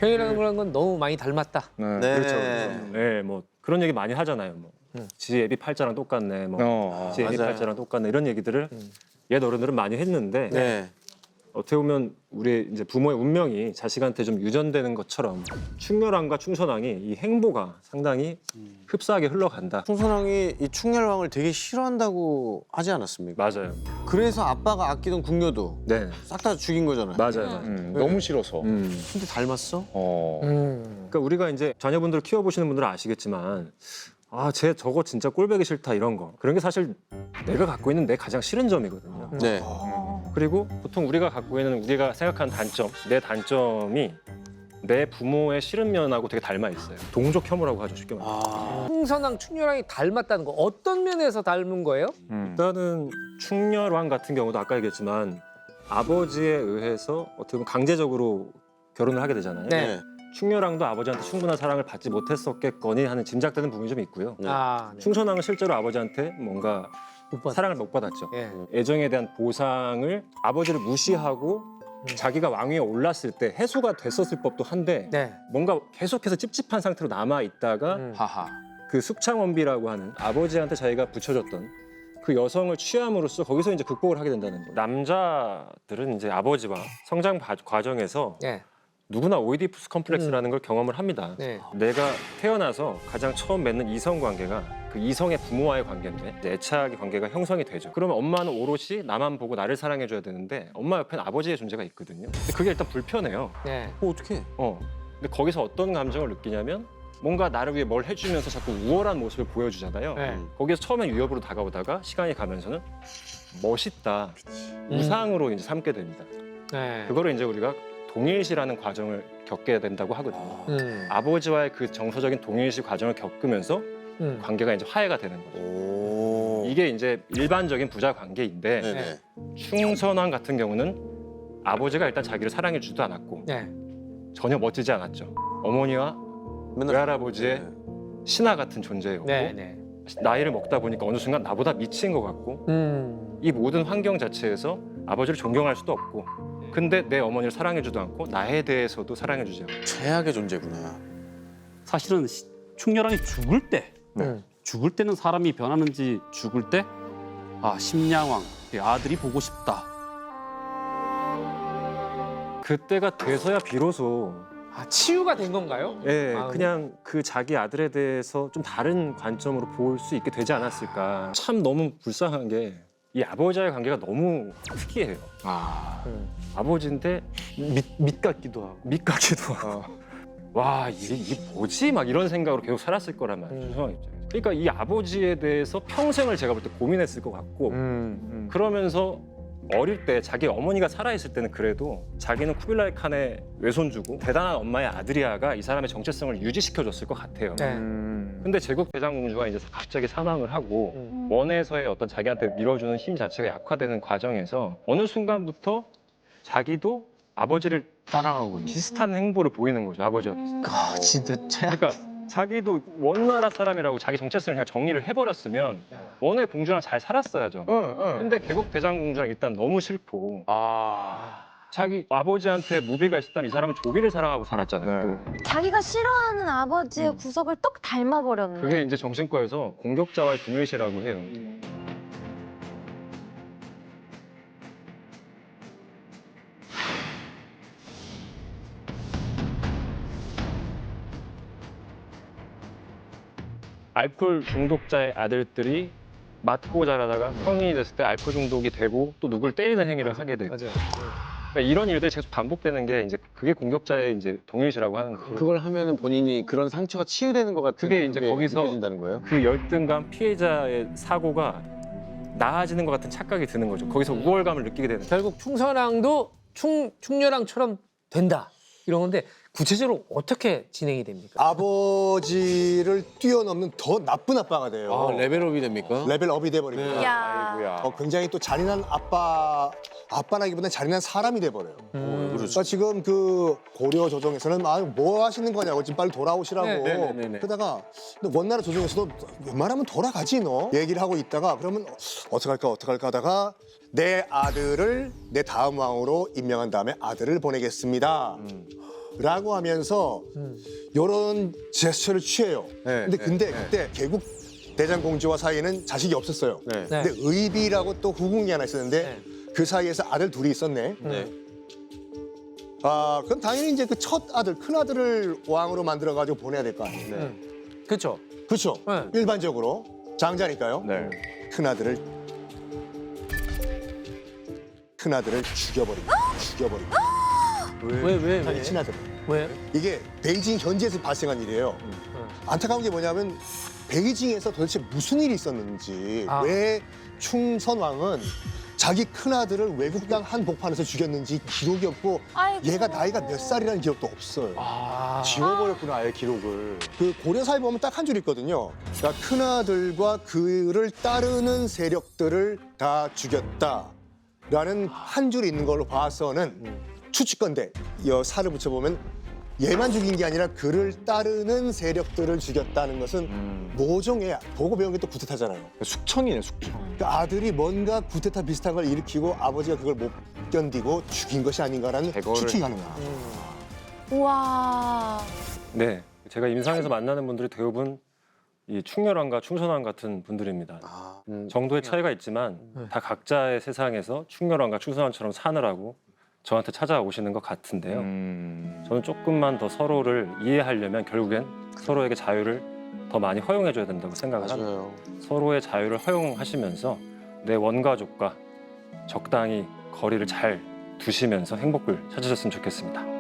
형이라는 건 너무 많이 닮았다. 네. 그렇죠. 네, 뭐 그런 얘기 많이 하잖아요. 뭐 지 애비 팔자랑 똑같네. 뭐 지 애비 맞아요. 팔자랑 똑같네. 이런 얘기들을 옛 어른들은 많이 했는데 네. 어떻게 보면 우리 이제 부모의 운명이 자식한테 좀 유전되는 것처럼 충렬왕과 충선왕이 이 행보가 상당히 흡사하게 흘러간다. 충선왕이 이 충렬왕을 되게 싫어한다고 하지 않았습니까? 맞아요. 그래서 아빠가 아끼던 궁녀도 네, 싹 다 죽인 거잖아요. 맞아요. 너무 싫어서. 근데 닮았어? 그러니까 우리가 이제 자녀분들 키워보시는 분들은 아시겠지만 쟤 저거 진짜 꼴보기 싫다 이런 거 그런 게 사실 내가 갖고 있는 내 가장 싫은 점이거든요. 네. 그리고 보통 우리가 갖고 있는 우리가 생각하는 단점, 내 단점이 내 부모의 싫은 면하고 되게 닮아 있어요. 동족 혐오라고 하죠, 쉽게 말해서. 충선왕, 충렬왕이 닮았다는 거 어떤 면에서 닮은 거예요? 일단은 충렬왕 같은 경우도 아까 얘기했지만 아버지에 의해서 어떻게 보면 강제적으로 결혼을 하게 되잖아요. 네. 충렬왕도 아버지한테 충분한 사랑을 받지 못했었겠거니 하는 짐작되는 부분이 좀 있고요. 네. 아, 네. 충선왕은 실제로 아버지한테 뭔가 못 봤- 사랑을 못 받았죠. 예. 애정에 대한 보상을 아버지를 무시하고 자기가 왕위에 올랐을 때 해소가 됐었을 법도 한데 네. 뭔가 계속해서 찝찝한 상태로 남아 있다가 하하. 그 숙창원비라고 하는 아버지한테 자기가 붙여줬던 그 여성을 취함으로써 거기서 이제 극복을 하게 된다는 거예요. 남자들은 이제 아버지와 성장 과정에서 네. 누구나 오이디푸스 컴플렉스라는 걸 경험을 합니다. 네. 내가 태어나서 가장 처음 맺는 이성 관계가 그 이성의 부모와의 관계인데 이제 애착의 관계가 형성이 되죠. 그러면 엄마는 오롯이 나만 보고 나를 사랑해줘야 되는데 엄마 옆에는 아버지의 존재가 있거든요. 근데 그게 일단 불편해요. 네. 어떻게? 근데 거기서 어떤 감정을 느끼냐면 뭔가 나를 위해 뭘 해주면서 자꾸 우월한 모습을 보여주잖아요. 네. 거기서 처음엔 위협으로 다가오다가 시간이 가면서는 멋있다, 우상으로 이제 삼게 됩니다. 네. 그거를 이제 우리가 동일시라는 과정을 겪게 된다고 하거든요. 아버지와의 그 정서적인 동일시 과정을 겪으면서 관계가 이제 화해가 되는 거죠. 오. 이게 이제 일반적인 부자 관계인데 네네. 충선왕 같은 경우는 아버지가 일단 자기를 사랑해 주지도 않았고 네. 전혀 멋지지 않았죠. 어머니와 외할아버지의 신하 같은 존재였고 네. 네. 나이를 먹다 보니까 어느 순간 나보다 미친 것 같고 이 모든 환경 자체에서 아버지를 존경할 수도 없고 근데 내 어머니를 사랑해주지도 않고 나에 대해서도 사랑해주지 않고 최악의 존재구나. 사실은 충렬왕이 죽을 때 네. 죽을 때는 사람이 변하는지 죽을 때 심양왕 내 아들이 보고 싶다. 그때가 돼서야 비로소 치유가 된 건가요? 그냥 그 자기 아들에 대해서 좀 다른 관점으로 볼 수 있게 되지 않았을까. 참 너무 불쌍한 게 이 아버지와의 관계가 너무 특이해요. 아버지인데 밑 같기도 하고. 밑 같기도 하고 와 이게 뭐지? 막 이런 생각으로 계속 살았을 거란 말이죠. 상황 입장에서. 그러니까 이 아버지에 대해서 평생을 제가 볼 때 고민했을 것 같고 그러면서 어릴 때 자기 어머니가 살아있을 때는 그래도 자기는 쿠빌라이 칸의 외손주고 대단한 엄마의 아들이야가 이 사람의 정체성을 유지시켜줬을 것 같아요. 네. 근데 제국 대장공주가 이제 갑자기 사망을 하고 원에서의 어떤 자기한테 밀어주는 힘 자체가 약화되는 과정에서 어느 순간부터 자기도 아버지를 사랑하고 비슷한 행보를 보이는 거죠. 아버지와 비슷한. 진짜 최악. 그러니까 자기도 원나라 사람이라고 자기 정체성을 그냥 정리를 해버렸으면 원의 공주랑 잘 살았어야죠. 근데 개국 대장공주랑 일단 너무 싫고 자기 아버지한테 무비가 있었다면 이 사람은 조비를 사랑하고 살았잖아요. 또. 자기가 싫어하는 아버지의 구석을 똑 닮아버렸네. 그게 이제 정신과에서 공격자와의 동일시라고 해요. 알코올 중독자의 아들들이 맞고 자라다가 성인이 됐을 때 알코올 중독이 되고 또 누굴 때리는 행위를 하게 돼요. 맞아요. 그러니까 이런 일들이 계속 반복되는 게 이제 그게 공격자의 이제 동일시라고 하는 거예요. 그걸 하면은 본인이 그런 상처가 치유되는 것 같은 그게 이제 거기서 느껴진다는 거예요? 그 열등감 피해자의 사고가 나아지는 것 같은 착각이 드는 거죠. 거기서 우월감을 느끼게 되는 거예요. 결국 충선왕도 충렬왕처럼 된다. 이런 건데 구체적으로 어떻게 진행이 됩니까? 아버지를 뛰어넘는 더 나쁜 아빠가 돼요. 레벨업이 됩니까? 레벨업이 돼버립니다. 야. 굉장히 또 잔인한 아빠라기보다는 잔인한 사람이 돼버려요. 그러니까 지금 그 고려 조정에서는 뭐 하시는 거냐고 지금 빨리 돌아오시라고. 네네네네. 그러다가 근데 원나라 조정에서도 웬만하면 돌아가지 너 얘기를 하고 있다가 그러면 어떡할까 하다가 내 아들을 내 다음 왕으로 임명한 다음에 아들을 보내겠습니다. 라고 하면서 이런 제스처를 취해요. 네, 근데 그때 개국 대장공주와 사이에는 자식이 없었어요. 네. 네. 근데 의비라고 또 후궁이 하나 있었는데 네. 그 사이에서 아들 둘이 있었네. 네. 아, 그럼 당연히 이제 그 첫 아들, 큰 아들을 왕으로 만들어가지고 보내야 될 거 아니에요. 네. 그렇죠. 그렇죠. 네. 일반적으로 장자니까요. 네. 큰 아들을 죽여버립니다. 왜? 자기 친아들. 왜? 이게 베이징 현지에서 발생한 일이에요. 안타까운 게 뭐냐면 베이징에서 도대체 무슨 일이 있었는지 아. 왜 충선왕은 자기 큰아들을 외국 땅 한복판에서 죽였는지 기록이 없고 아이고. 얘가 나이가 몇 살이라는 기록도 없어요. 아. 지워버렸구나 아예 기록을. 그 고려사에 보면 딱 한 줄 있거든요. 그러니까 큰아들과 그를 따르는 세력들을 다 죽였다라는 한 줄이 있는 걸로 봐서는 추측건데 이 살을 붙여보면 얘만 죽인 게 아니라 그를 따르는 세력들을 죽였다는 것은 모종의 보고 배운 게 또 구테타잖아요. 숙청이네 숙청. 그러니까 아들이 뭔가 구테타 비슷한 걸 일으키고 아버지가 그걸 못 견디고 죽인 것이 아닌가라는 대거를. 추측이 가능해요. 우와. 네, 제가 임상에서 만나는 분들이 대부분 이 충렬왕과 충선왕 같은 분들입니다. 아, 정도의 차이가 있지만 다 각자의 세상에서 충렬왕과 충선왕처럼 사느라고 저한테 찾아오시는 것 같은데요. 저는 조금만 더 서로를 이해하려면 결국엔 서로에게 자유를 더 많이 허용해줘야 된다고 생각을 합니다. 맞아요. 서로의 자유를 허용하시면서 내 원가족과 적당히 거리를 잘 두시면서 행복을 찾으셨으면 좋겠습니다.